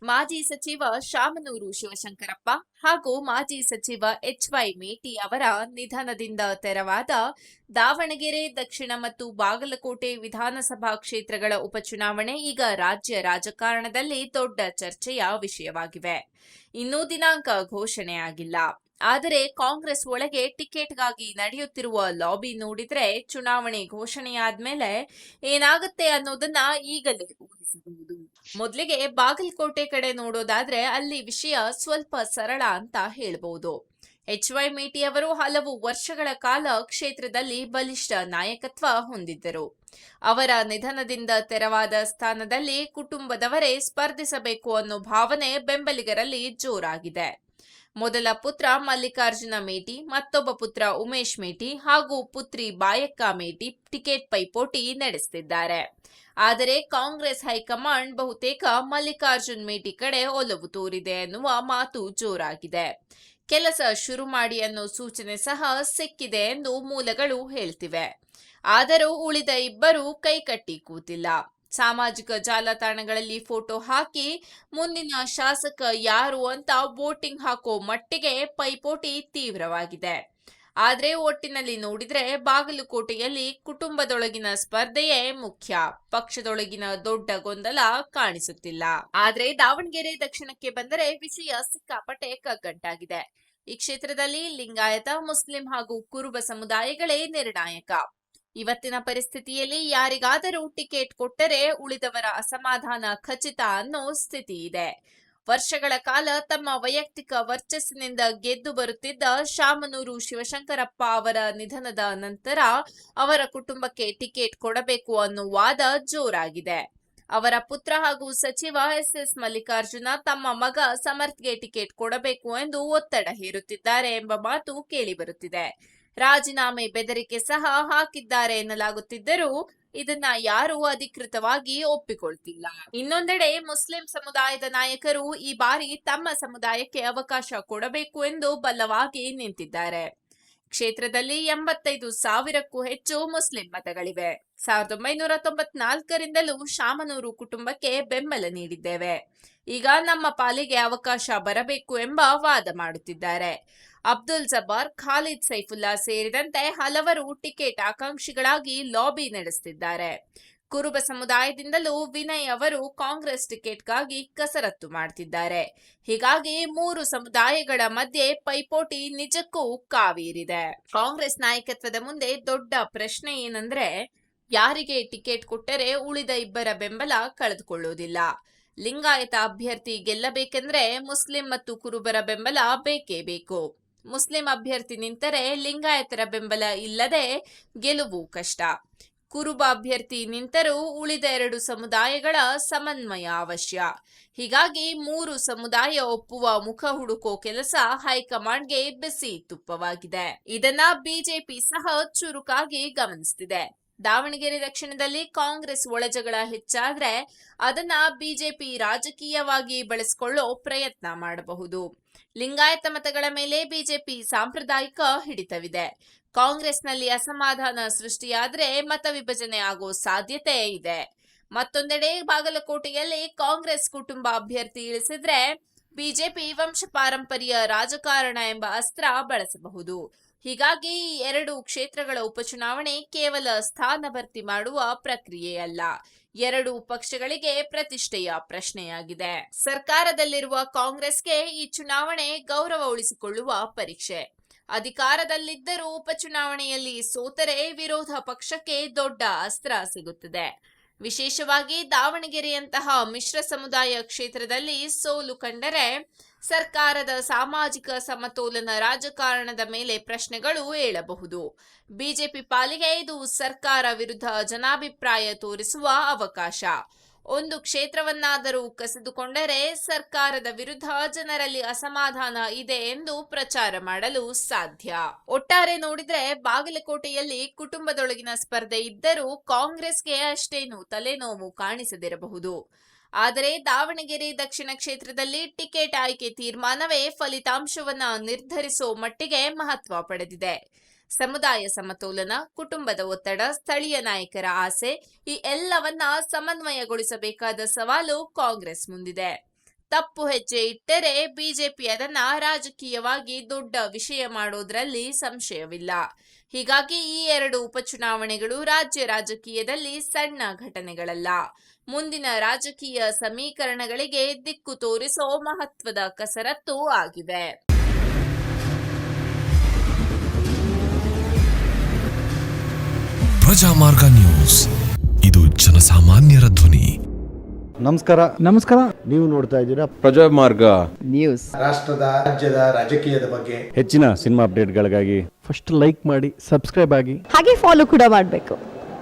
ಮಾಜಿ ಸಚಿವ ಶಾಮನೂರು ಶಿವಶಂಕರಪ್ಪ ಹಾಗೂ ಮಾಜಿ ಸಚಿವ ಎಚ್.ವೈ. ಮೇಟಿ ಅವರ ನಿಧನದಿಂದ ತೆರವಾದ ದಾವಣಗೆರೆ ದಕ್ಷಿಣ ಮತ್ತು ಬಾಗಲಕೋಟೆ ವಿಧಾನಸಭಾ ಕ್ಷೇತ್ರಗಳ ಉಪಚುನಾವಣೆ ಈಗ ರಾಜ್ಯ ರಾಜಕಾರಣದಲ್ಲಿ ದೊಡ್ಡ ಚರ್ಚೆಯ ವಿಷಯವಾಗಿವೆ. ಇನ್ನೂ ದಿನಾಂಕ ಘೋಷಣೆಯಾಗಿಲ್ಲ. ಆದರೆ ಕಾಂಗ್ರೆಸ್ ಒಳಗೆ ಟಿಕೆಟ್ಗಾಗಿ ನಡೆಯುತ್ತಿರುವ ಲಾಬಿ ನೋಡಿದ್ರೆ ಚುನಾವಣೆ ಘೋಷಣೆಯಾದ್ಮೇಲೆ ಏನಾಗುತ್ತೆ ಅನ್ನೋದನ್ನ ಈಗಲೇ ಊಹಿಸಬಹುದು. ಮೊದಲಿಗೆ ಬಾಗಲಕೋಟೆ ಕಡೆ ನೋಡೋದಾದ್ರೆ ಅಲ್ಲಿ ವಿಷಯ ಸ್ವಲ್ಪ ಸರಳ ಅಂತ ಹೇಳ್ಬಹುದು. ಎಚ್.ವೈ. ಮೇಟಿ ಅವರು ಹಲವು ವರ್ಷಗಳ ಕಾಲ ಕ್ಷೇತ್ರದಲ್ಲಿ ಬಲಿಷ್ಠ ನಾಯಕತ್ವ ಹೊಂದಿದ್ದರು. ಅವರ ನಿಧನದಿಂದ ತೆರವಾದ ಸ್ಥಾನದಲ್ಲಿ ಕುಟುಂಬದವರೇ ಸ್ಪರ್ಧಿಸಬೇಕು ಅನ್ನೋ ಭಾವನೆ ಬೆಂಬಲಿಗರಲ್ಲಿ ಜೋರಾಗಿದೆ. ಮೊದಲ ಪುತ್ರ ಮಲ್ಲಿಕಾರ್ಜುನ ಮೇಟಿ, ಮತ್ತೊಬ್ಬ ಪುತ್ರ ಉಮೇಶ್ ಮೇಟಿ ಹಾಗೂ ಪುತ್ರಿ ಬಾಯಕ್ಕ ಮೇಟಿ ಟಿಕೆಟ್ ಪೈಪೋಟಿ ನಡೆಸುತ್ತಿದ್ದಾರೆ. ಆದರೆ ಕಾಂಗ್ರೆಸ್ ಹೈಕಮಾಂಡ್ ಬಹುತೇಕ ಮಲ್ಲಿಕಾರ್ಜುನ್ ಮೇಟಿ ಕಡೆ ಒಲವು ತೋರಿದೆ ಎನ್ನುವ ಮಾತು ಜೋರಾಗಿದೆ. ಕೆಲಸ ಶುರು ಮಾಡಿ ಅನ್ನೋ ಸೂಚನೆ ಸಹ ಸಿಕ್ಕಿದೆ ಎಂದು ಮೂಲಗಳು ಹೇಳ್ತಿವೆ. ಆದರೂ ಉಳಿದ ಇಬ್ಬರು ಕೈಕಟ್ಟಿ ಕೂತಿಲ್ಲ. ಸಾಮಾಜಿಕ ಜಾಲತಾಣಗಳಲ್ಲಿ ಫೋಟೋ ಹಾಕಿ ಮುಂದಿನ ಶಾಸಕ ಯಾರು ಅಂತ ವೋಟಿಂಗ್ ಹಾಕೋ ಮಟ್ಟಿಗೆ ಪೈಪೋಟಿ ತೀವ್ರವಾಗಿದೆ. ಆದ್ರೆ ಒಟ್ಟಿನಲ್ಲಿ ನೋಡಿದ್ರೆ ಬಾಗಲಕೋಟೆಯಲ್ಲಿ ಕುಟುಂಬದೊಳಗಿನ ಸ್ಪರ್ಧೆಯೇ ಮುಖ್ಯ. ಪಕ್ಷದೊಳಗಿನ ದೊಡ್ಡ ಗೊಂದಲ ಕಾಣಿಸುತ್ತಿಲ್ಲ. ಆದ್ರೆ ದಾವಣಗೆರೆ ದಕ್ಷಿಣಕ್ಕೆ ಬಂದರೆ ವಿಷಯ ಸಿಕ್ಕಾಪಟ್ಟೆ ಕಗ್ಗಂಟಾಗಿದೆ. ಈ ಕ್ಷೇತ್ರದಲ್ಲಿ ಲಿಂಗಾಯತ, ಮುಸ್ಲಿಂ ಹಾಗೂ ಕುರುಬ ಸಮುದಾಯಗಳೇ ನಿರ್ಣಾಯಕ. ಇವತ್ತಿನ ಪರಿಸ್ಥಿತಿಯಲ್ಲಿ ಯಾರಿಗಾದರೂ ಟಿಕೆಟ್ ಕೊಟ್ಟರೆ ಉಳಿದವರ ಅಸಮಾಧಾನ ಖಚಿತ ಅನ್ನೋ ಸ್ಥಿತಿ ಇದೆ. ವರ್ಷಗಳ ಕಾಲ ತಮ್ಮ ವೈಯಕ್ತಿಕ ವರ್ಚಸ್ಸಿನಿಂದ ಗೆದ್ದು ಬರುತ್ತಿದ್ದ ಶಾಮನೂರು ಶಿವಶಂಕರಪ್ಪ ಅವರ ನಿಧನದ ನಂತರ ಅವರ ಕುಟುಂಬಕ್ಕೆ ಟಿಕೆಟ್ ಕೊಡಬೇಕು ಅನ್ನೋ ವಾದ ಜೋರಾಗಿದೆ. ಅವರ ಪುತ್ರ ಹಾಗೂ ಸಚಿವ ಎಸ್.ಎಸ್. ಮಲ್ಲಿಕಾರ್ಜುನ ತಮ್ಮ ಮಗ ಸಮರ್ಥ್ಗೆ ಟಿಕೆಟ್ ಕೊಡಬೇಕು ಎಂದು ಒತ್ತಡ ಹೇರುತ್ತಿದ್ದಾರೆ ಎಂಬ ಮಾತು ಕೇಳಿಬರುತ್ತಿದೆ. ರಾಜೀನಾಮೆ ಬೆದರಿಕೆ ಸಹ ಹಾಕಿದ್ದಾರೆ ಎನ್ನಲಾಗುತ್ತಿದ್ದರೂ ಇದನ್ನ ಯಾರೂ ಅಧಿಕೃತವಾಗಿ ಒಪ್ಪಿಕೊಳ್ತಿಲ್ಲ. ಇನ್ನೊಂದೆಡೆ ಮುಸ್ಲಿಂ ಸಮುದಾಯದ ನಾಯಕರು ಈ ಬಾರಿ ತಮ್ಮ ಸಮುದಾಯಕ್ಕೆ ಅವಕಾಶ ಕೊಡಬೇಕು ಎಂದು ಬಲವಾಗಿ ನಿಂತಿದ್ದಾರೆ. ಕ್ಷೇತ್ರದಲ್ಲಿ 85,000ಕ್ಕೂ ಹೆಚ್ಚು ಮುಸ್ಲಿಂ ಮತಗಳಿವೆ. 1994ರಿಂದಲೂ ಶಾಮನೂರು ಕುಟುಂಬಕ್ಕೆ ಬೆಂಬಲ ನೀಡಿದ್ದೇವೆ. ಈಗ ನಮ್ಮ ಪಾಲಿಗೆ ಅವಕಾಶ ಬರಬೇಕು ಎಂಬ ವಾದ ಮಾಡುತ್ತಿದ್ದಾರೆ. ಅಬ್ದುಲ್ ಜಬ್ಬಾರ್, ಖಾಲಿದ್ ಸೈಫುಲ್ಲಾ ಸೇರಿದಂತೆ ಹಲವರು ಟಿಕೆಟ್ ಆಕಾಂಕ್ಷಿಗಳಾಗಿ ಲಾಬಿ ನಡೆಸುತ್ತಿದ್ದಾರೆ. ಕುರುಬ ಸಮುದಾಯದಿಂದಲೂ ವಿನಯ್ ಅವರು ಕಾಂಗ್ರೆಸ್ ಟಿಕೆಟ್ಗಾಗಿ ಕಸರತ್ತು ಮಾಡುತ್ತಿದ್ದಾರೆ. ಹೀಗಾಗಿ ಮೂರು ಸಮುದಾಯಗಳ ಮಧ್ಯೆ ಪೈಪೋಟಿ ನಿಜಕ್ಕೂ ಕಾವೇರಿದೆ. ಕಾಂಗ್ರೆಸ್ ನಾಯಕತ್ವದ ಮುಂದೆ ದೊಡ್ಡ ಪ್ರಶ್ನೆ ಏನಂದ್ರೆ ಯಾರಿಗೆ ಟಿಕೆಟ್ ಕೊಟ್ಟರೆ ಉಳಿದ ಇಬ್ಬರ ಬೆಂಬಲ ಕಳೆದುಕೊಳ್ಳುವುದಿಲ್ಲ. ಲಿಂಗಾಯತ ಅಭ್ಯರ್ಥಿ ಗೆಲ್ಲಬೇಕೆಂದ್ರೆ ಮುಸ್ಲಿಂ ಮತ್ತು ಕುರುಬರ ಬೆಂಬಲ ಬೇಕೇ ಬೇಕು. ಮುಸ್ಲಿಂ ಅಭ್ಯರ್ಥಿ ನಿಂತರೆ ಲಿಂಗಾಯತರ ಬೆಂಬಲ ಇಲ್ಲದೆ ಗೆಲುವು ಕಷ್ಟ. ಕುರುಬ ಅಭ್ಯರ್ಥಿ ನಿಂತರೂ ಉಳಿದ ಎರಡು ಸಮುದಾಯಗಳ ಸಮನ್ವಯ ಅವಶ್ಯ. ಹೀಗಾಗಿ ಮೂರು ಸಮುದಾಯ ಒಪ್ಪುವ ಮುಖ ಹುಡುಕೋ ಕೆಲಸ ಹೈಕಮಾಂಡ್ಗೆ ಬಿಸಿ ತುಪ್ಪವಾಗಿದೆ. ಇದನ್ನ ಬಿಜೆಪಿ ಸಹ ಚುರುಕಾಗಿ ಗಮನಿಸುತ್ತಿದೆ. ದಾವಣಗೆರೆ ದಕ್ಷಿಣದಲ್ಲಿ ಕಾಂಗ್ರೆಸ್ ಒಳಜಗಳ ಹೆಚ್ಚಾದ್ರೆ ಅದನ್ನ ಬಿಜೆಪಿ ರಾಜಕೀಯವಾಗಿ ಬಳಸಿಕೊಳ್ಳೋ ಪ್ರಯತ್ನ ಮಾಡಬಹುದು. ಲಿಂಗಾಯತ ಮತಗಳ ಮೇಲೆ ಬಿಜೆಪಿ ಸಾಂಪ್ರದಾಯಿಕ ಹಿಡಿತವಿದೆ. ಕಾಂಗ್ರೆಸ್ನಲ್ಲಿ ಅಸಮಾಧಾನ ಸೃಷ್ಟಿಯಾದ್ರೆ ಮತ ವಿಭಜನೆ ಆಗೋ ಸಾಧ್ಯತೆ ಇದೆ. ಮತ್ತೊಂದೆಡೆ ಬಾಗಲಕೋಟೆಯಲ್ಲಿ ಕಾಂಗ್ರೆಸ್ ಕುಟುಂಬ ಅಭ್ಯರ್ಥಿ ಇಳಿಸಿದ್ರೆ ಬಿಜೆಪಿ ವಂಶ ಪಾರಂಪರ್ಯ ರಾಜಕಾರಣ ಎಂಬ ಅಸ್ತ್ರ ಬಳಸಬಹುದು. ಹೀಗಾಗಿ ಈ ಎರಡು ಕ್ಷೇತ್ರಗಳ ಉಪಚುನಾವಣೆ ಕೇವಲ ಸ್ಥಾನ ಭರ್ತಿ ಮಾಡುವ ಪ್ರಕ್ರಿಯೆಯಲ್ಲ, ಎರಡು ಪಕ್ಷಗಳಿಗೆ ಪ್ರತಿಷ್ಠೆಯ ಪ್ರಶ್ನೆಯಾಗಿದೆ. ಸರ್ಕಾರದಲ್ಲಿರುವ ಕಾಂಗ್ರೆಸ್ಗೆ ಈ ಚುನಾವಣೆ ಗೌರವ ಉಳಿಸಿಕೊಳ್ಳುವ ಪರೀಕ್ಷೆ. ಅಧಿಕಾರದಲ್ಲಿದ್ದರೂ ಉಪಚುನಾವಣೆಯಲ್ಲಿ ಸೋತರೆ ವಿರೋಧ ಪಕ್ಷಕ್ಕೆ ದೊಡ್ಡ ಅಸ್ತ್ರ ಸಿಗುತ್ತದೆ. ವಿಶೇಷವಾಗಿ ದಾವಣಗೆರೆಯಂತಹ ಮಿಶ್ರ ಸಮುದಾಯ ಕ್ಷೇತ್ರದಲ್ಲಿ ಸೋಲು ಕಂಡರೆ ಸರ್ಕಾರದ ಸಾಮಾಜಿಕ ಸಮತೋಲನ ರಾಜಕಾರಣದ ಮೇಲೆ ಪ್ರಶ್ನೆಗಳು ಏಳಬಹುದು. ಬಿಜೆಪಿ ಪಾಲಿಗೆ ಇದು ಸರ್ಕಾರ ವಿರುದ್ಧ ಜನಾಭಿಪ್ರಾಯ ತೋರಿಸುವ ಅವಕಾಶ. ಒಂದು ಕ್ಷೇತ್ರವನ್ನಾದರೂ ಕಸಿದುಕೊಂಡರೆ ಸರ್ಕಾರದ ವಿರುದ್ಧ ಜನರಲ್ಲಿ ಅಸಮಾಧಾನ ಇದೆ ಎಂದು ಪ್ರಚಾರ ಮಾಡಲು ಸಾಧ್ಯ. ಒಟ್ಟಾರೆ ನೋಡಿದ್ರೆ ಬಾಗಲಕೋಟೆಯಲ್ಲಿ ಕುಟುಂಬದೊಳಗಿನ ಸ್ಪರ್ಧೆ ಇದ್ದರೂ ಕಾಂಗ್ರೆಸ್ಗೆ ಅಷ್ಟೇನು ತಲೆನೋವು ಕಾಣಿಸದಿರಬಹುದು. ಆದರೆ ದಾವಣಗೆರೆ ದಕ್ಷಿಣ ಕ್ಷೇತ್ರದಲ್ಲಿ ಟಿಕೆಟ್ ಆಯ್ಕೆ ತೀರ್ಮಾನವೇ ಫಲಿತಾಂಶವನ್ನ ನಿರ್ಧರಿಸೋ ಮಟ್ಟಿಗೆ ಮಹತ್ವ ಪಡೆದಿದೆ. ಸಮುದಾಯ ಸಮತೋಲನ, ಕುಟುಂಬದ ಒತ್ತಡ, ಸ್ಥಳೀಯ ನಾಯಕರ ಆಸೆ ಈ ಎಲ್ಲವನ್ನ ಸಮನ್ವಯಗೊಳಿಸಬೇಕಾದ ಸವಾಲು ಕಾಂಗ್ರೆಸ್ ಮುಂದಿದೆ. ತಪ್ಪು ಹೆಜ್ಜೆ ಇಟ್ಟರೆ ಬಿಜೆಪಿ ಅದನ್ನ ರಾಜಕೀಯವಾಗಿ ದೊಡ್ಡ ವಿಷಯ ಮಾಡೋದ್ರಲ್ಲಿ ಸಂಶಯವಿಲ್ಲ. ಹೀಗಾಗಿ ಈ 2 ಉಪಚುನಾವಣೆಗಳು ರಾಜ್ಯ ರಾಜಕೀಯದಲ್ಲಿ ಸಣ್ಣ ಘಟನೆಗಳಲ್ಲ, ಮುಂದಿನ ರಾಜಕೀಯ ಸಮೀಕರಣಗಳಿಗೆ ದಿಕ್ಕು ತೋರಿಸೋ ಮಹತ್ವದ ಕಸರತ್ತು ಆಗಿವೆ. ಪ್ರಜಾಮಾರ್ಗ ನ್ಯೂಸ್, ಇದು ಜನಸಾಮಾನ್ಯರ ಧ್ವನಿ. ನಮಸ್ಕಾರ. ನೀವು ನೋಡ್ತಾ ಇದ್ದೀರಾ ಪ್ರಜಾಮಾರ್ಗ ನ್ಯೂಸ್. ರಾಷ್ಟ್ರದ ರಾಜ್ಯದ ರಾಜಕೀಯದ ಬಗ್ಗೆ ಹೆಚ್ಚಿನ ಸಿನಿಮಾ ಅಪ್ಡೇಟ್ಗಳಿಗಾಗಿ ಫಸ್ಟ್ ಲೈಕ್ ಮಾಡಿ, ಸಬ್ಸ್ಕ್ರೈಬ್ ಆಗಿ, ಹಾಗೆ ಫಾಲೋ ಕೂಡ ಮಾಡಬೇಕು.